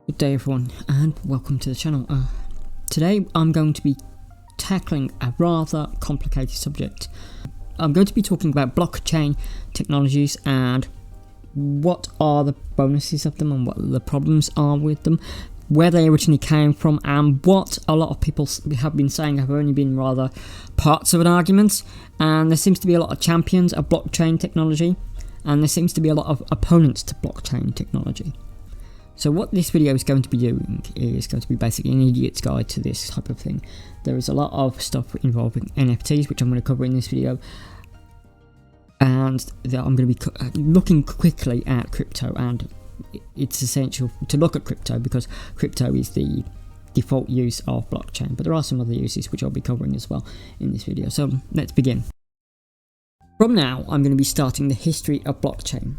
Good day everyone and welcome to the channel. Today I'm going to be tackling a rather complicated subject. I'm going to be talking about blockchain technologies and what are the bonuses of them and what the problems are with them, where they originally came from, and what a lot of people have been saying have only been rather parts of an argument. And there seems to be a lot of champions of blockchain technology, and there seems to be a lot of opponents to blockchain technology. So what this video is going to be doing is going to be basically an idiot's guide to this type of thing. There is a lot of stuff involving NFTs, which I'm going to cover in this video, and I'm going to be looking quickly at crypto, and it's essential to look at crypto because crypto is the default use of blockchain, but there are some other uses which I'll be covering as well in this video. So let's begin. From now, I'm going to be starting the history of blockchain.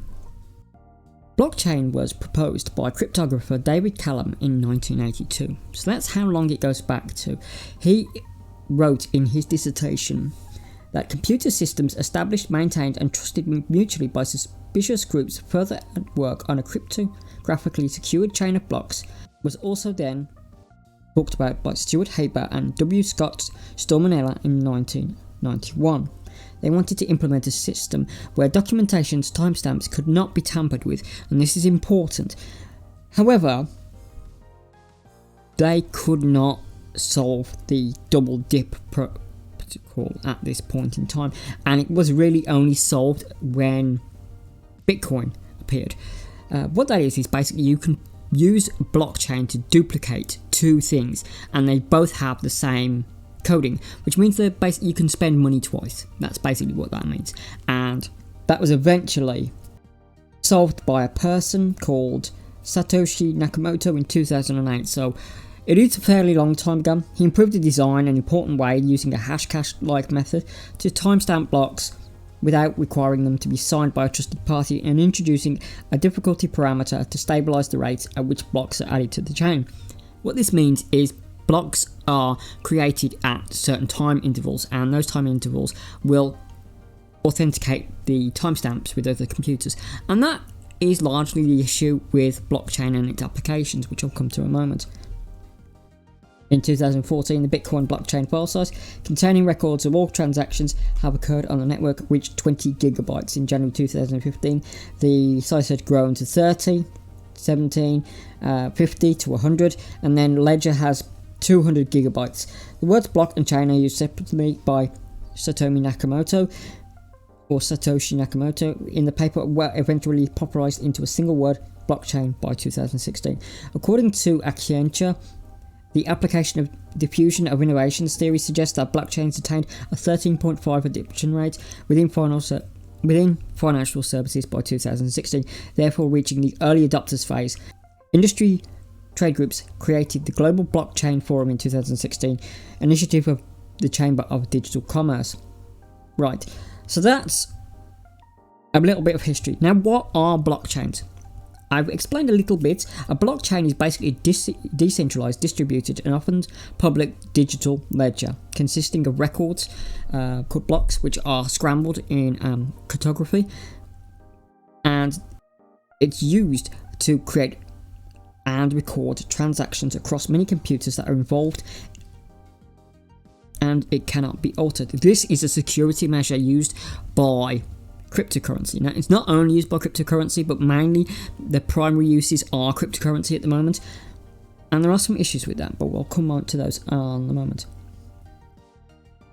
Blockchain was proposed by cryptographer David Callum in 1982, so that's how long it goes back to. He wrote in his dissertation that computer systems established, maintained and trusted mutually by suspicious groups further at work on a cryptographically secured chain of blocks was also then talked about by Stuart Haber and W. Scott Stormanella in 1991. They wanted to implement a system where documentation's timestamps could not be tampered with, and this is important. However, they could not solve the double dip protocol at this point in time, and it was really only solved when Bitcoin appeared. What that is basically you can use blockchain to duplicate two things, and they both have the same coding, which means that basically you can spend money twice. That's basically what that means, and that was eventually solved by a person called Satatoshi Nakamota in 2008. So it is a fairly long time ago. He improved the design in an important way using a hashcash-like method to timestamp blocks without requiring them to be signed by a trusted party, and introducing a difficulty parameter to stabilize the rate at which blocks are added to the chain. What this means is blocks are created at certain time intervals, and those time intervals will authenticate the timestamps with other computers, and that is largely the issue with blockchain and its applications, which I'll come to in a moment. In 2014, the Bitcoin blockchain file size containing records of all transactions have occurred on the network reached 20 gigabytes. In January 2015, the size had grown to 30, 17, 50 to 100, and then Ledger has 200 gigabytes. The words block and chain are used separately by Satoshi Nakamoto in the paper, were eventually popularized into a single word, blockchain, by 2016. According to Accenture, the application of diffusion of innovations theory suggests that blockchains attained a 13.5 adoption rate within financial services by 2016, therefore reaching the early adopters phase. Industry trade groups created the Global Blockchain Forum in 2016, initiative of the Chamber of Digital Commerce. Right, so that's a little bit of history. Now, what are blockchains? I've explained a little bit. A blockchain is basically a decentralized, distributed and often public digital ledger consisting of records called blocks, which are scrambled in cryptography, and it's used to create and record transactions across many computers that are involved, and it cannot be altered. This is a security measure used by cryptocurrency. Now, it's not only used by cryptocurrency, but mainly the primary uses are cryptocurrency at the moment, and there are some issues with that, but we'll come on to those in a moment.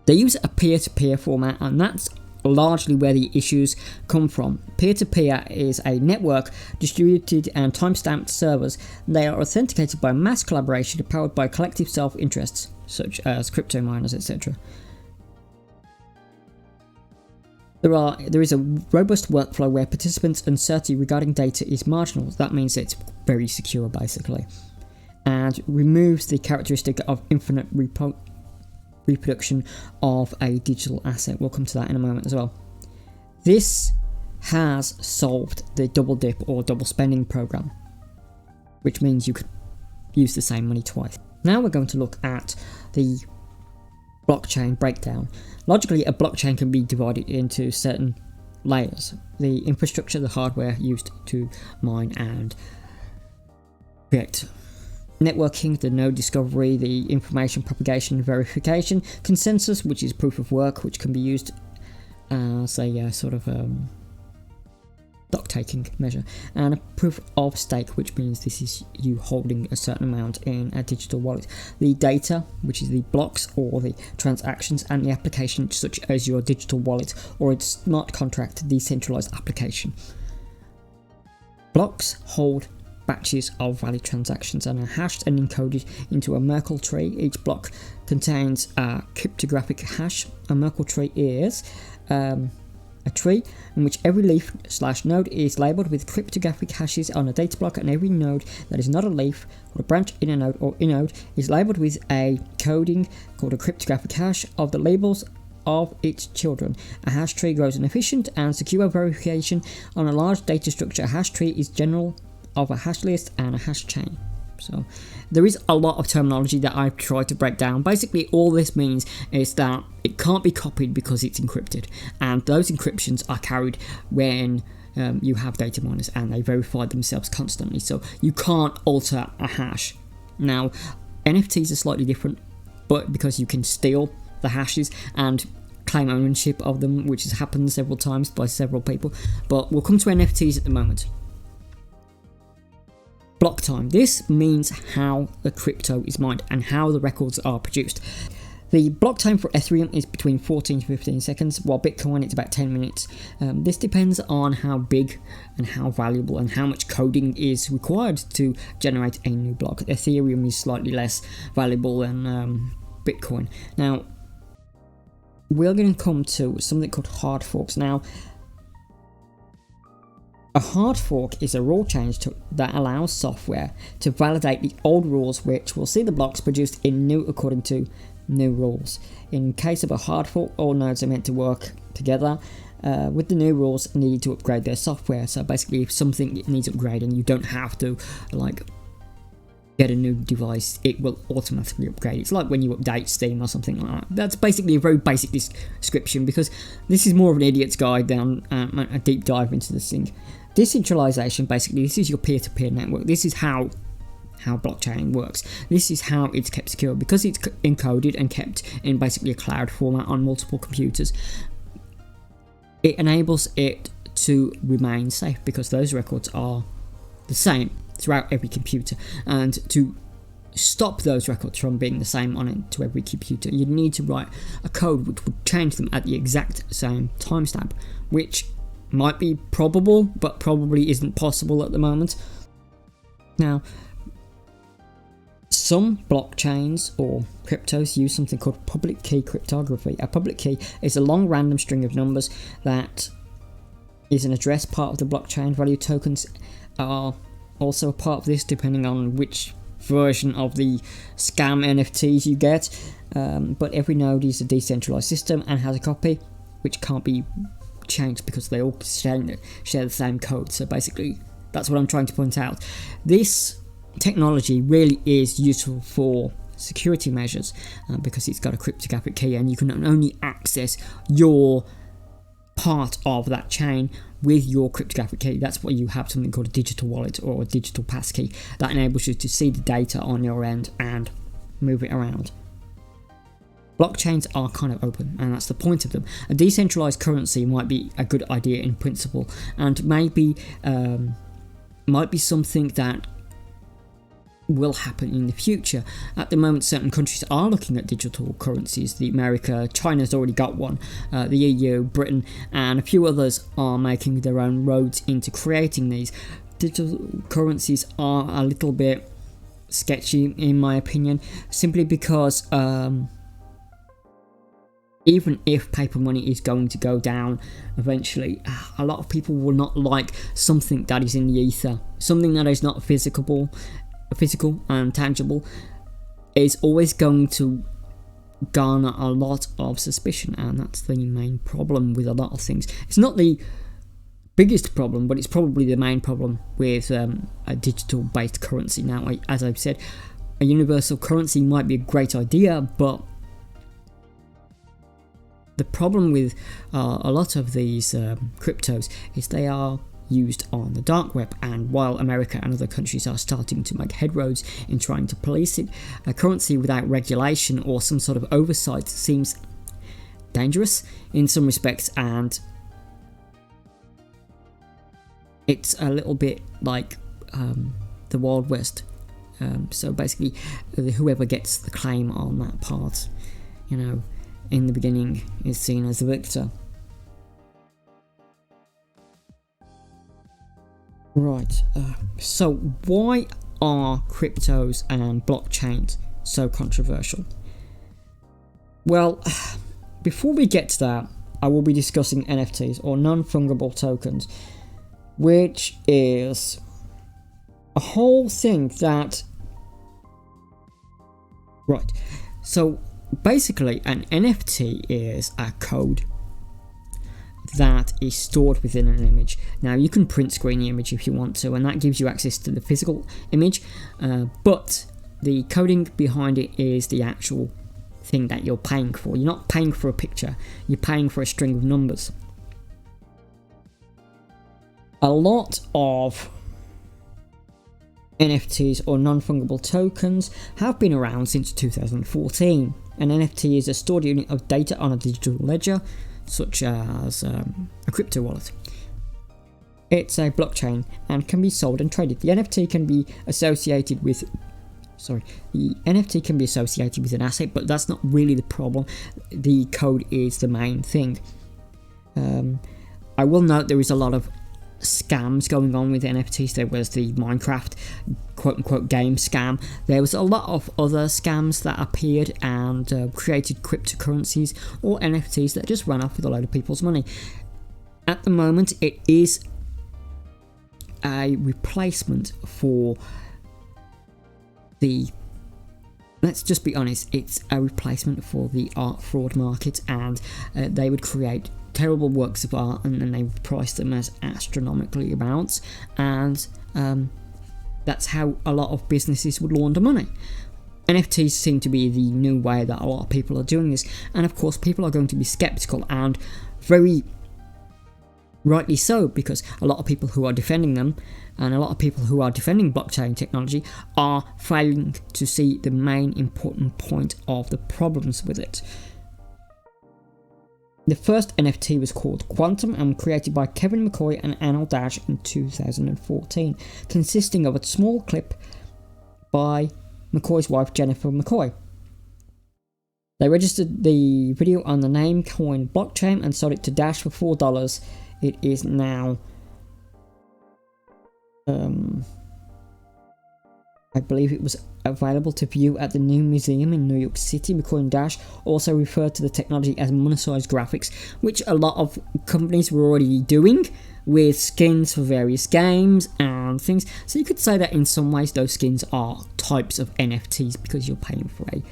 They use a peer-to-peer format, and that's largely where the issues come from. Peer-to-peer is a network distributed and timestamped servers. They are authenticated by mass collaboration powered by collective self-interests such as crypto miners, etc. There is a robust workflow where participants' uncertainty regarding data is marginal. That means it's very secure basically, and removes the characteristic of infinite reproduction of a digital asset. We'll come to that in a moment as well. This has solved the double dip or double spending program, which means you could use the same money twice. Now we're going to look at the blockchain breakdown. Logically, a blockchain can be divided into certain layers: the infrastructure, the hardware used to mine and create networking, the node discovery, the information propagation and verification, consensus, which is proof of work, which can be used as a sort of stock taking measure, and a proof of stake, which means this is you holding a certain amount in a digital wallet. The data, which is the blocks or the transactions, and the application, such as your digital wallet or its smart contract decentralized application. Blocks hold batches of valid transactions and are hashed and encoded into a Merklee tree. Each block contains a cryptographic hash. A Merklee tree is a tree in which every leaf/node is labeled with cryptographic hashes on a data block, and every node that is not a leaf or a branch in a node or inode is labeled with a coding called a cryptographic hash of the labels of its children. A hash tree grows an efficient and secure verification on a large data structure. A hash tree is general of a hash list and a hash chain. So there is a lot of terminology that I've tried to break down. Basically, all this means is that it can't be copied because it's encrypted, and those encryptions are carried when you have data miners, and they verify themselves constantly, so you can't alter a hash. Now, NFTs are slightly different, but because you can steal the hashes and claim ownership of them, which has happened several times by several people, but we'll come to NFTs at the moment. Block time. This means how the crypto is mined and how the records are produced. The block time for Ethereum is between 14 to 15 seconds, while Bitcoin it's about 10 minutes. This depends on how big and how valuable and how much coding is required to generate a new block. Ethereum is slightly less valuable than Bitcoin. Now, we're going to come to something called hard forks. Now, a hard fork is a rule change that allows software to validate the old rules, which will see the blocks produced according to new rules. In case of a hard fork, all nodes are meant to work together with the new rules, need to upgrade their software. So basically, if something needs upgrading, you don't have to get a new device, it will automatically upgrade. It's like when you update Steam or something like that. That's basically a very basic description, because this is more of an idiot's guide than a deep dive into this thing. Decentralization, basically, this is your peer-to-peer network. This is how blockchain works. This is how it's kept secure, because it's encoded and kept in basically a cloud format on multiple computers. It enables it to remain safe because those records are the same throughout every computer, and to stop those records from being the same to every computer, you need to write a code which would change them at the exact same timestamp, which might be probable, but probably isn't possible at the moment. Now, some blockchains or cryptos use something called public key cryptography. A public key is a long random string of numbers that is an address part of the blockchain. Value tokens are also a part of this, depending on which version of the scam NFTs you get. But every node is a decentralized system and has a copy, which can't be changed because they all share the same code. So basically, that's what I'm trying to point out. This technology really is useful for security measures because it's got a cryptographic key, and you can only access your part of that chain with your cryptographic key. That's why you have something called a digital wallet or a digital passkey that enables you to see the data on your end and move it around. Blockchains are kind of open, and that's the point of them. A decentralized currency might be a good idea in principle, and maybe might be something that will happen in the future. At the moment, certain countries are looking at digital currencies. China's already got one. The EU, Britain, and a few others are making their own roads into creating these. Digital currencies are a little bit sketchy, in my opinion, simply because even if paper money is going to go down eventually, a lot of people will not like something that is in the ether. Something that is not physical and tangible is always going to garner a lot of suspicion, and that's the main problem with a lot of things. It's not the biggest problem, but it's probably the main problem with a digital based currency. Now, as I've said, a universal currency might be a great idea, but the problem with a lot of these cryptos is they are used on the dark web, and while America and other countries are starting to make headroads in trying to police it, a currency without regulation or some sort of oversight seems dangerous in some respects, and it's a little bit like the Wild West. So basically, whoever gets the claim on that part, in the beginning is seen as the victor. Right, so why are cryptos and blockchains so controversial? Well, before we get to that, I will be discussing NFTs, or non-fungible tokens, which is a whole thing that... Right, so basically an NFT is a code that is stored within an image. Now, you can print screen the image if you want to, and that gives you access to the physical image, but the coding behind it is the actual thing that you're paying for. You're not paying for a picture, you're paying for a string of numbers. A lot of NFTs, or non-fungible tokens, have been around since 2014. An NFT is a stored unit of data on a digital ledger, such as a crypto wallet. It's a blockchain and can be sold and traded. The NFT can be associated with an asset, but that's not really the problem. The code is the main thing. I will note there is a lot of scams going on with NFTs. There was the Minecraft quote-unquote game scam. There was a lot of other scams that appeared and created cryptocurrencies or NFTs that just ran off with a load of people's money. At the moment, it is a replacement for the... Let's just be honest, it's a replacement for the art fraud market, and they would create terrible works of art and then they would price them as astronomically amounts, and that's how a lot of businesses would launder money. NFTs seem to be the new way that a lot of people are doing this, and of course people are going to be skeptical, and very rightly so, because a lot of people who are defending them and a lot of people who are defending blockchain technology are failing to see the main important point of the problems with it. The first NFT was called Quantum and created by Kevin McCoy and Anil Dash in 2014, consisting of a small clip by McCoy's wife Jennifer McCoy. They registered the video on the Namecoin blockchain and sold it to Dash for $4. It is now, I believe it was available to view at the new museum in New York City. McCoy and Dash also referred to the technology as monetized graphics, which a lot of companies were already doing with skins for various games and things. So you could say that in some ways those skins are types of NFTs because you're paying for a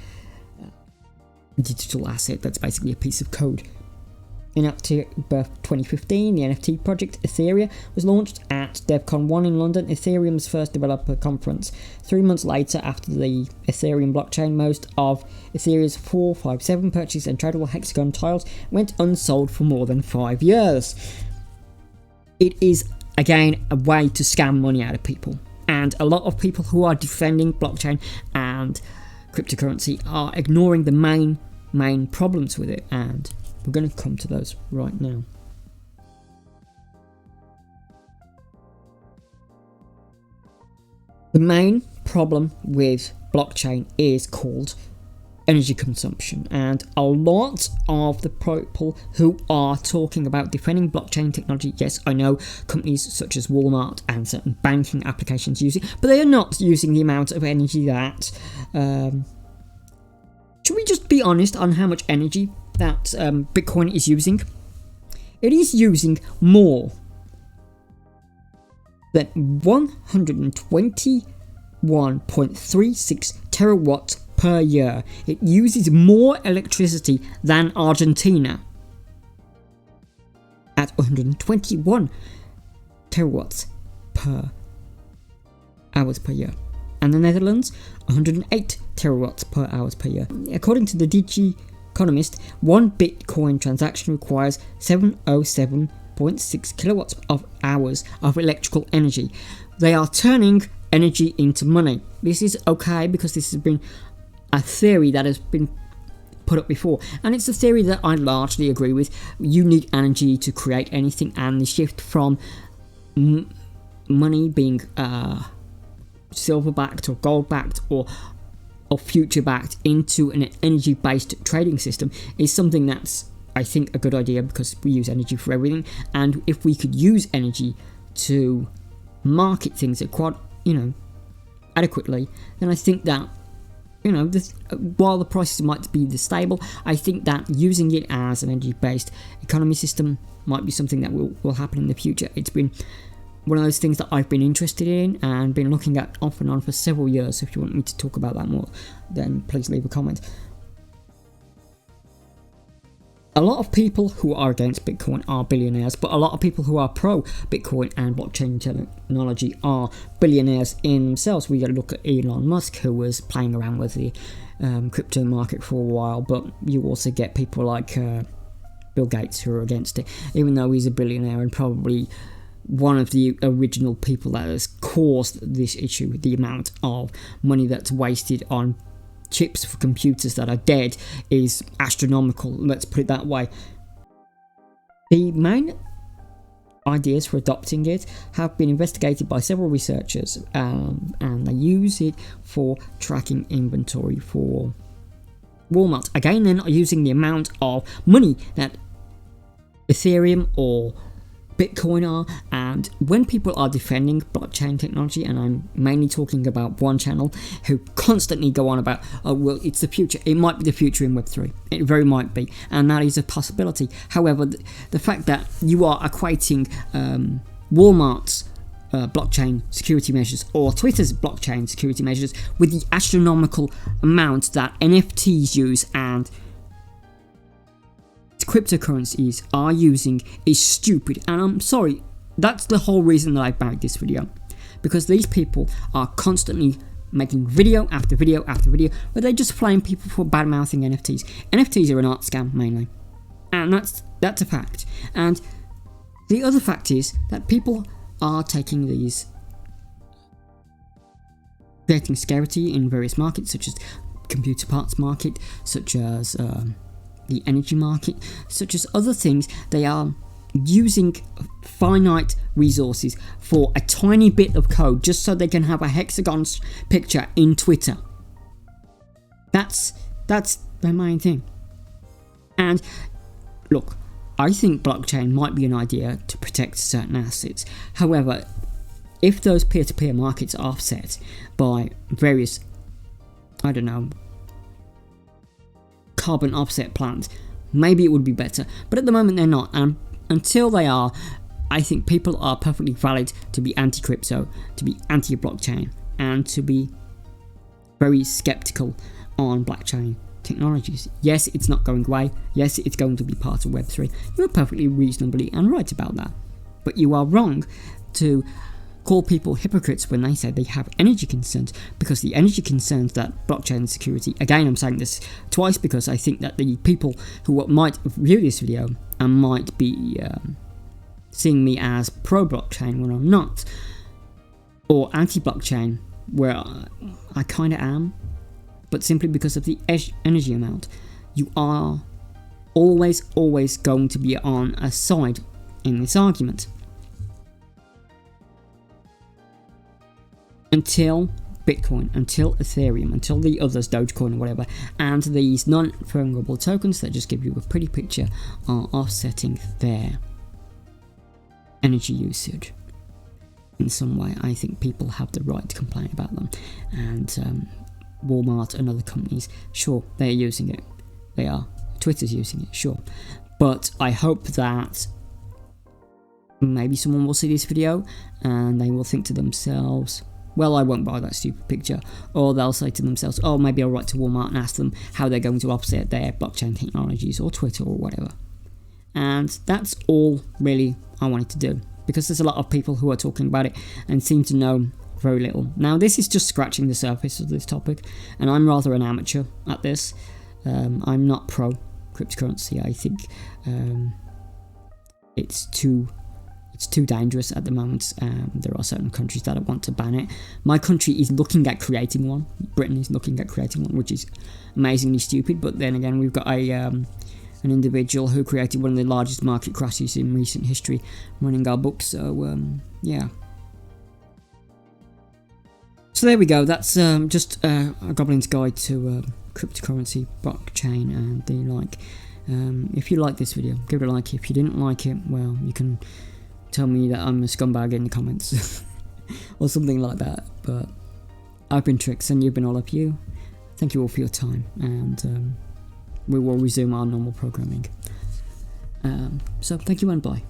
digital asset that's basically a piece of code. In October 2015, the NFT project Ethereum was launched at DevCon 1 in London, Ethereum's first developer conference. 3 months later, after the Ethereum blockchain, most of Ethereum's 457 purchased and tradable hexagon tiles went unsold for more than 5 years. It is, again, a way to scam money out of people. And a lot of people who are defending blockchain and cryptocurrency are ignoring the main problems with it, and we're going to come to those right now. The main problem with blockchain is called energy consumption, and a lot of the people who are talking about defending blockchain technology, yes, I know companies such as Walmart and certain banking applications use it, but they are not using the amount of energy that... should we just be honest on how much energy that Bitcoin is using? It is using more than 121.36 terawatts per year. It uses more electricity than Argentina at 121 terawatts per hours per year. And the Netherlands, 108 terawatts per hours per year. According to the DG Economist, one Bitcoin transaction requires 707.6 5.6 kilowatts of hours of electrical energy. They are turning energy into money. This is okay because this has been a theory that has been put up before, and it's a theory that I largely agree with. You need energy to create anything, and the shift from money being silver backed or gold backed or future backed into an energy based trading system is something that's, I think, a good idea, because we use energy for everything, and if we could use energy to market things at quite, adequately, then I think that, while the prices might be stable, I think that using it as an energy-based economy system might be something that will happen in the future. It's been one of those things that I've been interested in and been looking at off and on for several years. So if you want me to talk about that more, then please leave a comment. A lot of people who are against Bitcoin are billionaires, but a lot of people who are pro Bitcoin and blockchain technology are billionaires in themselves. We got to look at Elon Musk, who was playing around with the crypto market for a while, but you also get people like Bill Gates who are against it, even though he's a billionaire and probably one of the original people that has caused this issue. The amount of money that's wasted on chips for computers that are dead is astronomical, let's put it that way. The main ideas for adopting it have been investigated by several researchers, and they use it for tracking inventory for Walmart. Again, they're not using the amount of money that Ethereum or Bitcoin are, and when people are defending blockchain technology, and I'm mainly talking about one channel who constantly go on about, oh well, it's the future, it might be the future in Web3, it very might be, and that is a possibility. However, the fact that you are equating Walmart's blockchain security measures or Twitter's blockchain security measures with the astronomical amount that NFTs use and cryptocurrencies are using is stupid, and I'm sorry, that's the whole reason that I bagged this video, because these people are constantly making video after video after video where they're just flying people for bad mouthing NFTs. NFTs are an art scam mainly, and that's a fact. And the other fact is that people are taking these, creating scarcity in various markets, such as computer parts market, such as the energy market, such as other things. They are using finite resources for a tiny bit of code just so they can have a hexagon picture in Twitter. That's their main thing. And look, I think blockchain might be an idea to protect certain assets. However, if those peer-to-peer markets are offset by various, I don't know, carbon offset plans, maybe it would be better, but at the moment they're not, and until they are, I think people are perfectly valid to be anti-crypto, to be anti-blockchain, and to be very skeptical on blockchain technologies. Yes, it's not going away, yes, it's going to be part of Web3, you're perfectly reasonably and right about that, but you are wrong to call people hypocrites when they say they have energy concerns, because the energy concerns that blockchain security, again I'm saying this twice because I think that the people who might view this video and might be seeing me as pro-blockchain when I'm not, or anti-blockchain where I kind of am, but simply because of the energy amount, you are always going to be on a side in this argument. Until Bitcoin, until Ethereum, until the others, Dogecoin or whatever, and these non-fungible tokens that just give you a pretty picture are offsetting their energy usage in some way, I think people have the right to complain about them. And Walmart and other companies, sure, they're using it. They are. Twitter's using it, sure. But I hope that maybe someone will see this video and they will think to themselves, well, I won't buy that stupid picture, or they'll say to themselves, oh, maybe I'll write to Walmart and ask them how they're going to offset their blockchain technologies, or Twitter or whatever. And that's all really I wanted to do, because there's a lot of people who are talking about it and seem to know very little. Now, this is just scratching the surface of this topic, and I'm rather an amateur at this. I'm not pro cryptocurrency. I think it's too dangerous at the moment. There are certain countries that want to ban it. My country is looking at creating one. Britain is looking at creating one, which is amazingly stupid. But then again, we've got an individual who created one of the largest market crashes in recent history running our books. So yeah. So there we go. That's just a Goblin's guide to cryptocurrency, blockchain, and the like. If you like this video, give it a like. If you didn't like it, well, you can tell me that I'm a scumbag in the comments or something like that. But I've been Trix and you've been all up you. Thank you all for your time, and we will resume our normal programming. So thank you and bye.